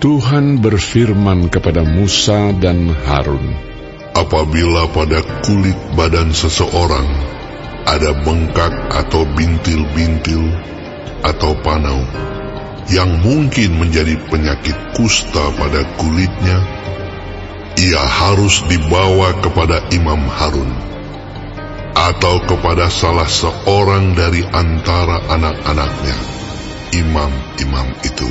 Tuhan berfirman kepada Musa dan Harun, apabila pada kulit badan seseorang ada bengkak atau bintil-bintil atau panau yang mungkin menjadi penyakit kusta pada kulitnya, ia harus dibawa kepada Imam Harun atau kepada salah seorang dari antara anak-anaknya, imam-imam itu.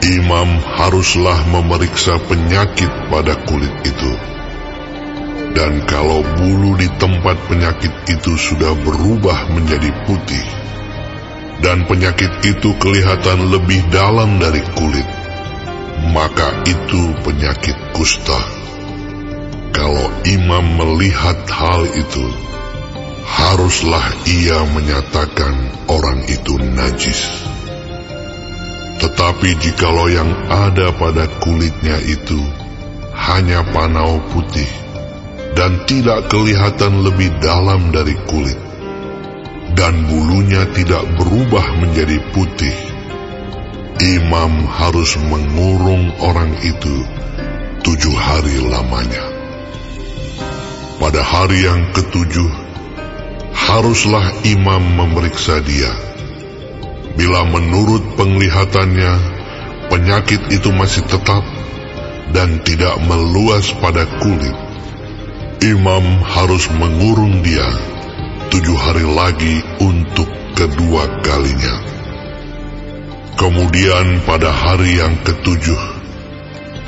Imam haruslah memeriksa penyakit pada kulit itu. Dan kalau bulu di tempat penyakit itu sudah berubah menjadi putih, dan penyakit itu kelihatan lebih dalam dari kulit, maka itu penyakit kusta. Kalau imam melihat hal itu, haruslah ia menyatakan orang itu najis. Tetapi jikalau yang ada pada kulitnya itu hanya panau putih dan tidak kelihatan lebih dalam dari kulit, dan bulunya tidak berubah menjadi putih, imam harus mengurung orang itu 7 hari lamanya. Pada hari yang ke-7, haruslah imam memeriksa dia. Bila menurut penglihatannya penyakit itu masih tetap dan tidak meluas pada kulit, imam harus mengurung dia 7 hari lagi untuk kedua kalinya. Kemudian pada hari yang ke-7,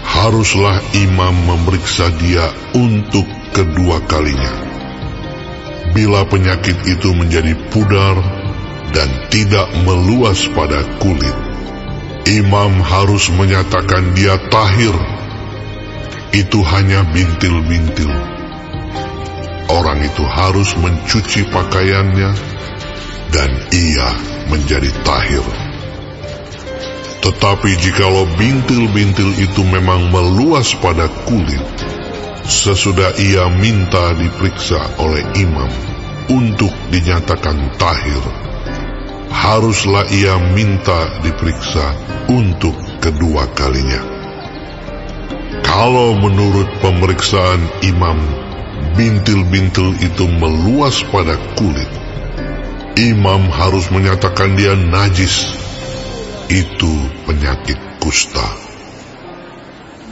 haruslah imam memeriksa dia untuk kedua kalinya. Bila penyakit itu menjadi pudar dan tidak meluas pada kulit, imam harus menyatakan dia tahir. Itu hanya bintil-bintil. Orang itu harus mencuci pakaiannya dan ia menjadi tahir. Tetapi jikalau bintil-bintil itu memang meluas pada kulit, sesudah ia minta diperiksa oleh imam untuk dinyatakan tahir, haruslah ia minta diperiksa untuk kedua kalinya. Kalau menurut pemeriksaan imam bintil-bintil itu meluas pada kulit, imam harus menyatakan dia najis. Itu penyakit kusta.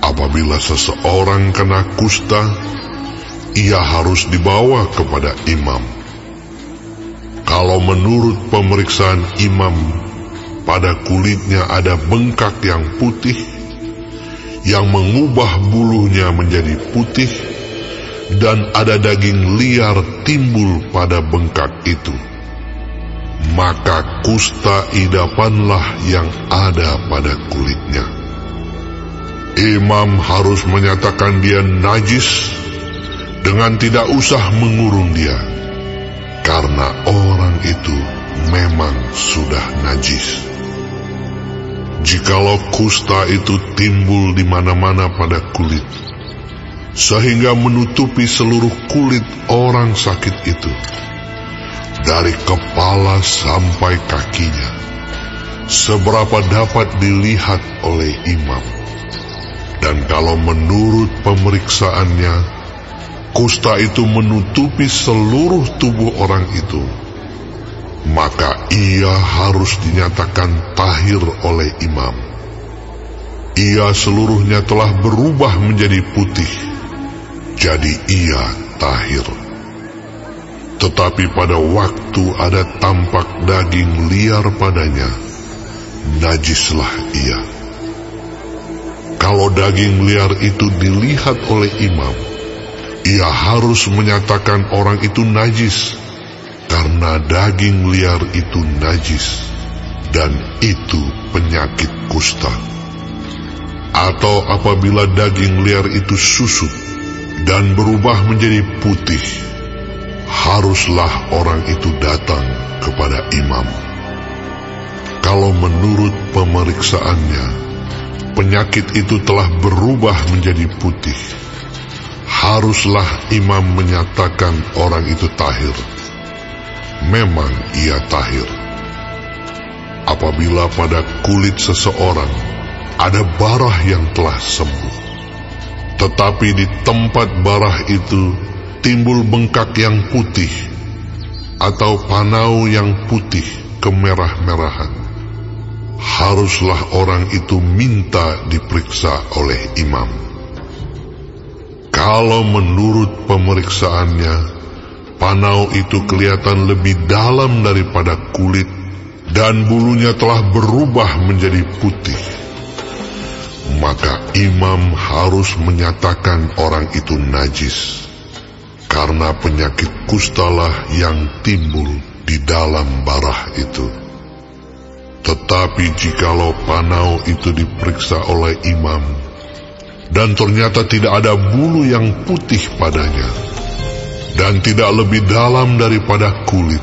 Apabila seseorang kena kusta, ia harus dibawa kepada imam. Kalau menurut pemeriksaan imam pada kulitnya ada bengkak yang putih, yang mengubah bulunya menjadi putih, dan ada daging liar timbul pada bengkak itu, maka kusta idapanlah yang ada pada kulitnya. Imam harus menyatakan dia najis dengan tidak usah mengurung dia, karena orang itu memang sudah najis. Jikalau kusta itu timbul di mana-mana pada kulit, sehingga menutupi seluruh kulit orang sakit itu, dari kepala sampai kakinya, seberapa dapat dilihat oleh imam. Dan kalau menurut pemeriksaannya, kusta itu menutupi seluruh tubuh orang itu, maka ia harus dinyatakan tahir oleh imam. Ia seluruhnya telah berubah menjadi putih, jadi ia tahir. Tetapi pada waktu ada tampak daging liar padanya, najislah ia. Kalau daging liar itu dilihat oleh imam, ia harus menyatakan orang itu najis, karena daging liar itu najis, dan itu penyakit kusta. Atau apabila daging liar itu susut dan berubah menjadi putih, haruslah orang itu datang kepada imam. Kalau menurut pemeriksaannya penyakit itu telah berubah menjadi putih, haruslah imam menyatakan orang itu tahir. Memang ia tahir. Apabila pada kulit seseorang ada barah yang telah sembuh. Tetapi di tempat barah itu timbul bengkak yang putih, atau panau yang putih kemerah-merahan. Haruslah orang itu minta diperiksa oleh imam. Kalau menurut pemeriksaannya, panau itu kelihatan lebih dalam daripada kulit, dan bulunya telah berubah menjadi putih, maka imam harus menyatakan orang itu najis, karena penyakit kustalah yang timbul di dalam barah itu. Tetapi jikalau panau itu diperiksa oleh imam, dan ternyata tidak ada bulu yang putih padanya, dan tidak lebih dalam daripada kulit,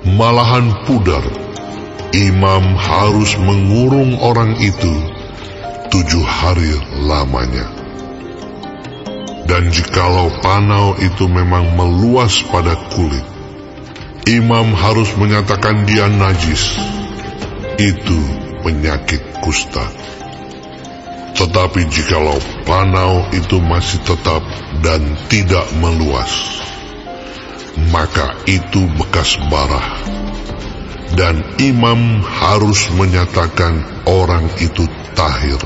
malahan pudar, imam harus mengurung orang itu 7 hari lamanya. Dan jikalau panau itu memang meluas pada kulit, imam harus menyatakan dia najis. Itu penyakit kusta. Tetapi jikalau panau itu masih tetap dan tidak meluas, maka itu bekas barah, dan imam harus menyatakan orang itu tahir.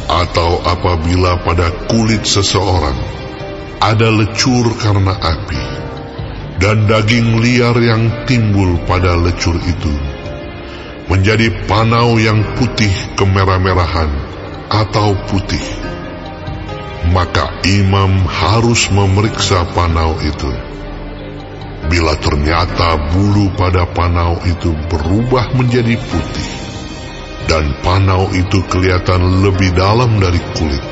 Atau apabila pada kulit seseorang ada lecur karena api, dan daging liar yang timbul pada lecur itu menjadi panau yang putih kemerah-merahan atau putih, maka imam harus memeriksa panau itu. Bila ternyata bulu pada panau itu berubah menjadi putih, dan panau itu kelihatan lebih dalam dari kulit,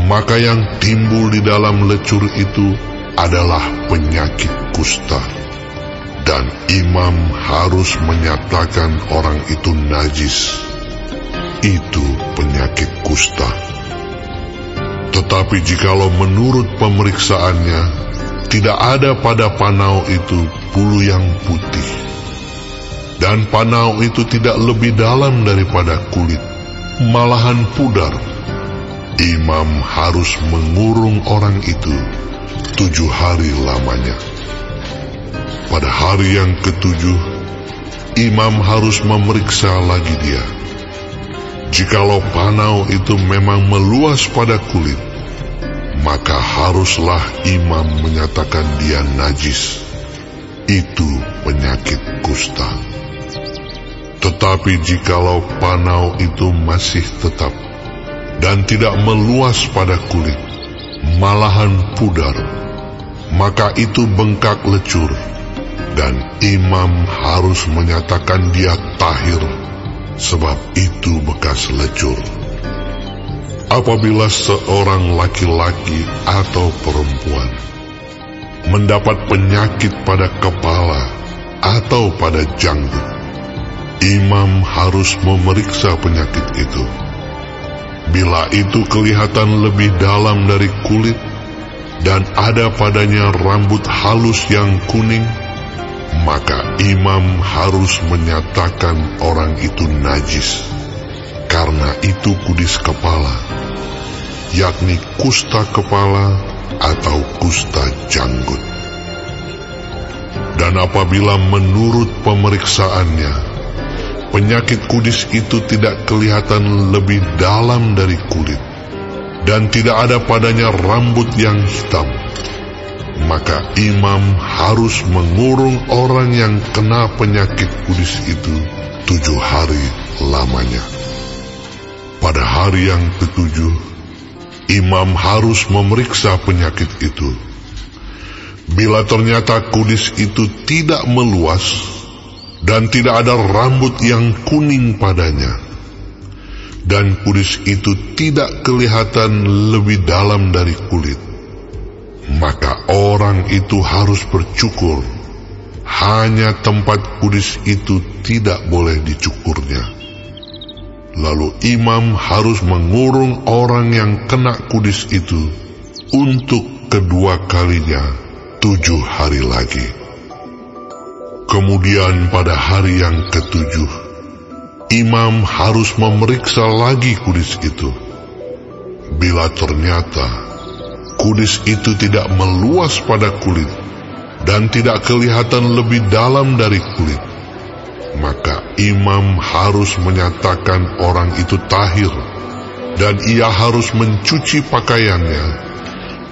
maka yang timbul di dalam lecur itu adalah penyakit kusta, dan imam harus menyatakan orang itu najis. Itu penyakit kusta. Tetapi jikalau menurut pemeriksaannya tidak ada pada panau itu bulu yang putih, dan panau itu tidak lebih dalam daripada kulit, malahan pudar, imam harus mengurung orang itu 7 hari lamanya. Pada hari yang ke-7, imam harus memeriksa lagi dia. Jikalau panau itu memang meluas pada kulit, maka haruslah imam menyatakan dia najis. Itu penyakit kusta. Tetapi jikalau panau itu masih tetap dan tidak meluas pada kulit, malahan pudar, maka itu bengkak lecur, dan imam harus menyatakan dia tahir, sebab itu bekas lecur. Apabila seorang laki-laki atau perempuan mendapat penyakit pada kepala atau pada janggut, imam harus memeriksa penyakit itu. Bila itu kelihatan lebih dalam dari kulit, dan ada padanya rambut halus yang kuning, maka imam harus menyatakan orang itu najis, karena itu kudis kepala, yakni kusta kepala atau kusta janggut. Dan apabila menurut pemeriksaannya penyakit kudis itu tidak kelihatan lebih dalam dari kulit, dan tidak ada padanya rambut yang hitam, maka imam harus mengurung orang yang kena penyakit kudis itu 7 hari lamanya. Pada hari yang ke-7, imam harus memeriksa penyakit itu. Bila ternyata kudis itu tidak meluas dan tidak ada rambut yang kuning padanya, dan kudis itu tidak kelihatan lebih dalam dari kulit, maka orang itu harus bercukur. Hanya tempat kudis itu tidak boleh dicukurnya. Lalu imam harus mengurung orang yang kena kudis itu untuk kedua kalinya 7 hari lagi. Kemudian pada hari yang ke-7, imam harus memeriksa lagi kudis itu. Bila ternyata kudis itu tidak meluas pada kulit dan tidak kelihatan lebih dalam dari kulit, maka imam harus menyatakan orang itu tahir, dan ia harus mencuci pakaiannya,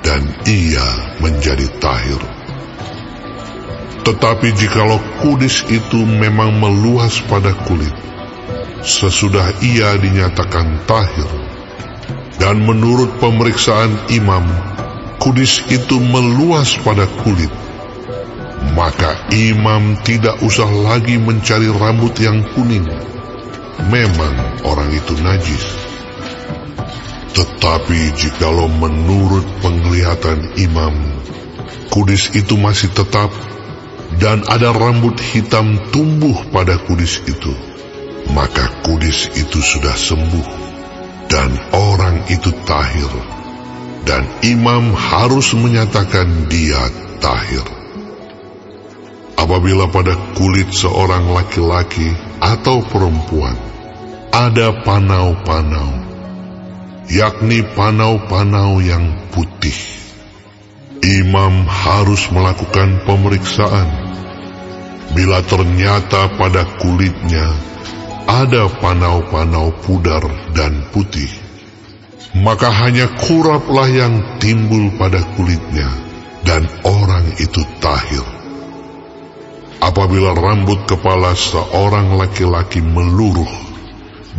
dan ia menjadi tahir. Tetapi jikalau kudis itu memang meluas pada kulit, sesudah ia dinyatakan tahir, dan menurut pemeriksaan imam, kudis itu meluas pada kulit, maka imam tidak usah lagi mencari rambut yang kuning. Memang orang itu najis. Tetapi jikalau menurut penglihatan imam, kudis itu masih tetap, dan ada rambut hitam tumbuh pada kudis itu, maka kudis itu sudah sembuh, dan orang itu tahir, dan imam harus menyatakan dia tahir. Apabila pada kulit seorang laki-laki atau perempuan ada panau-panau, yakni panau-panau yang putih, imam harus melakukan pemeriksaan. Bila ternyata pada kulitnya ada panau-panau pudar dan putih, maka hanya kuraplah yang timbul pada kulitnya, dan orang itu tahir. Apabila rambut kepala seorang laki-laki meluruh,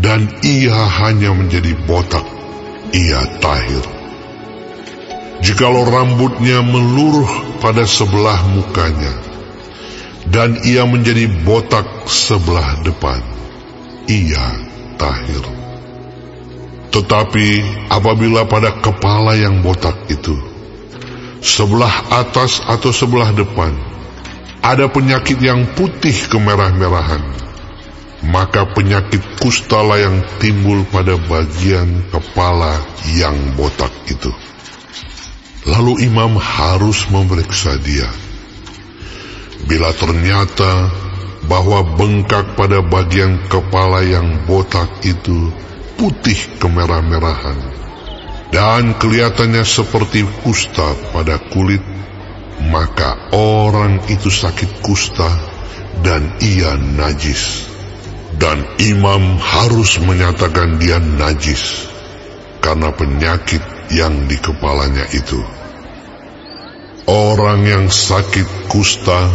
dan ia hanya menjadi botak, ia tahir. Jikalau rambutnya meluruh pada sebelah mukanya, dan ia menjadi botak sebelah depan, ia tahir. Tetapi apabila pada kepala yang botak itu, sebelah atas atau sebelah depan, ada penyakit yang putih kemerah-merahan, maka penyakit kustalah yang timbul pada bagian kepala yang botak itu. Lalu imam harus memeriksa dia. Bila ternyata bahwa bengkak pada bagian kepala yang botak itu putih kemerah-merahan, dan kelihatannya seperti kusta pada kulit, maka orang itu sakit kusta dan ia najis, dan imam harus menyatakan dia najis karena penyakit yang di kepalanya itu. Orang yang sakit kusta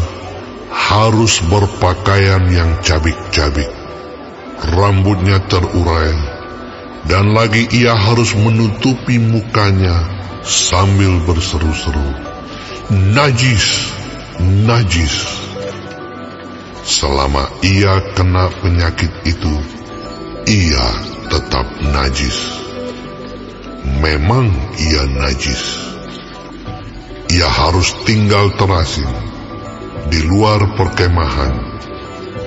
harus berpakaian yang cabik-cabik, rambutnya terurai, dan lagi ia harus menutupi mukanya sambil berseru-seru, "Najis, najis." Selama ia kena penyakit itu, ia tetap najis. Memang ia najis. Ia harus tinggal terasing di luar perkemahan.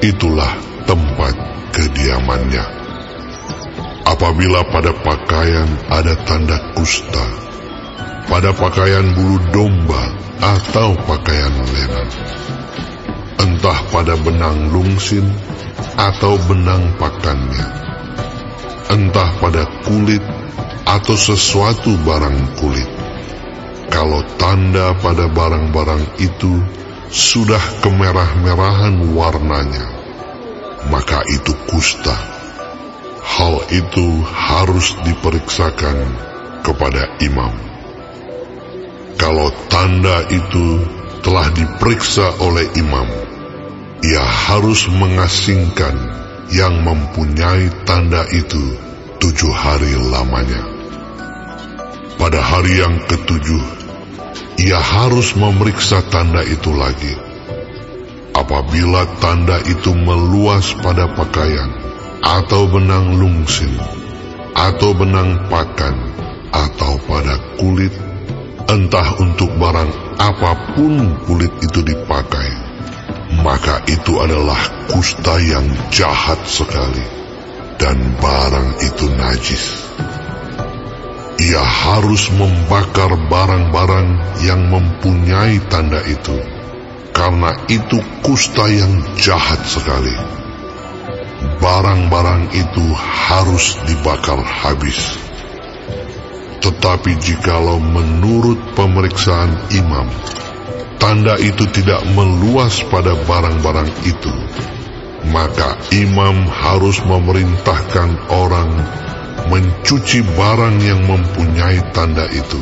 Itulah tempat kediamannya. Apabila pada pakaian ada tanda kusta, pada pakaian bulu domba atau pakaian lenan, entah pada benang lungsin atau benang pakannya, entah pada kulit atau sesuatu barang kulit, kalau tanda pada barang-barang itu sudah kemerah-merahan warnanya, maka itu kusta. Hal itu harus diperiksakan kepada imam. Kalau tanda itu telah diperiksa oleh imam, ia harus mengasingkan yang mempunyai tanda itu 7 hari lamanya. Pada hari yang ke-7, ia harus memeriksa tanda itu lagi. Apabila tanda itu meluas pada pakaian, atau benang lungsin, atau benang pakan, atau pada kulit, entah untuk barang apapun kulit itu dipakai, maka itu adalah kusta yang jahat sekali, dan barang itu najis. Ia harus membakar barang-barang yang mempunyai tanda itu, karena itu kusta yang jahat sekali. barang-barang itu harus dibakar habis. Tetapi jikalau menurut pemeriksaan imam, tanda itu tidak meluas pada barang-barang itu, maka imam harus memerintahkan orang mencuci barang yang mempunyai tanda itu.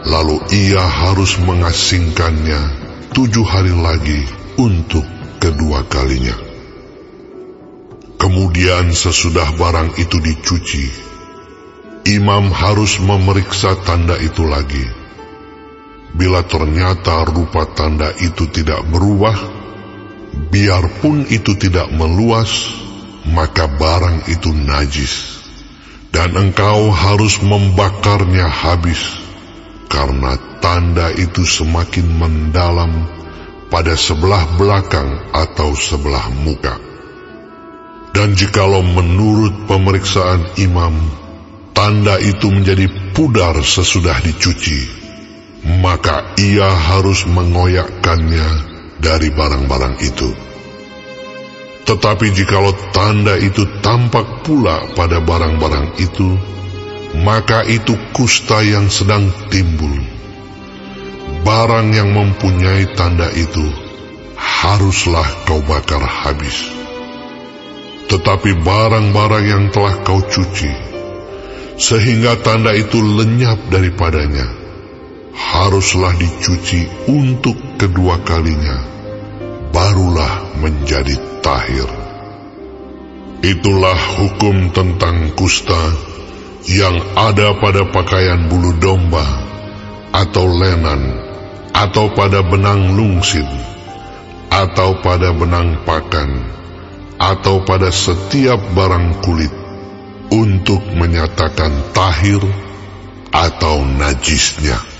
Lalu ia harus mengasingkannya 7 hari lagi untuk kedua kalinya. Kemudian sesudah barang itu dicuci, imam harus memeriksa tanda itu lagi. Bila ternyata rupa tanda itu tidak berubah, biarpun itu tidak meluas, maka barang itu najis, dan engkau harus membakarnya habis, karena tanda itu semakin mendalam pada sebelah belakang atau sebelah muka. Dan jikalau menurut pemeriksaan imam, tanda itu menjadi pudar sesudah dicuci, maka ia harus mengoyakkannya dari barang-barang itu. Tetapi jikalau tanda itu tampak pula pada barang-barang itu, maka itu kusta yang sedang timbul. Barang yang mempunyai tanda itu haruslah kau bakar habis. Tetapi barang-barang yang telah kau cuci, sehingga tanda itu lenyap daripadanya, haruslah dicuci untuk kedua kalinya, barulah menjadi tahir. Itulah hukum tentang kusta yang ada pada pakaian bulu domba, atau lenan, atau pada benang lungsin, atau pada benang pakan, atau pada setiap barang kulit, untuk menyatakan tahir atau najisnya.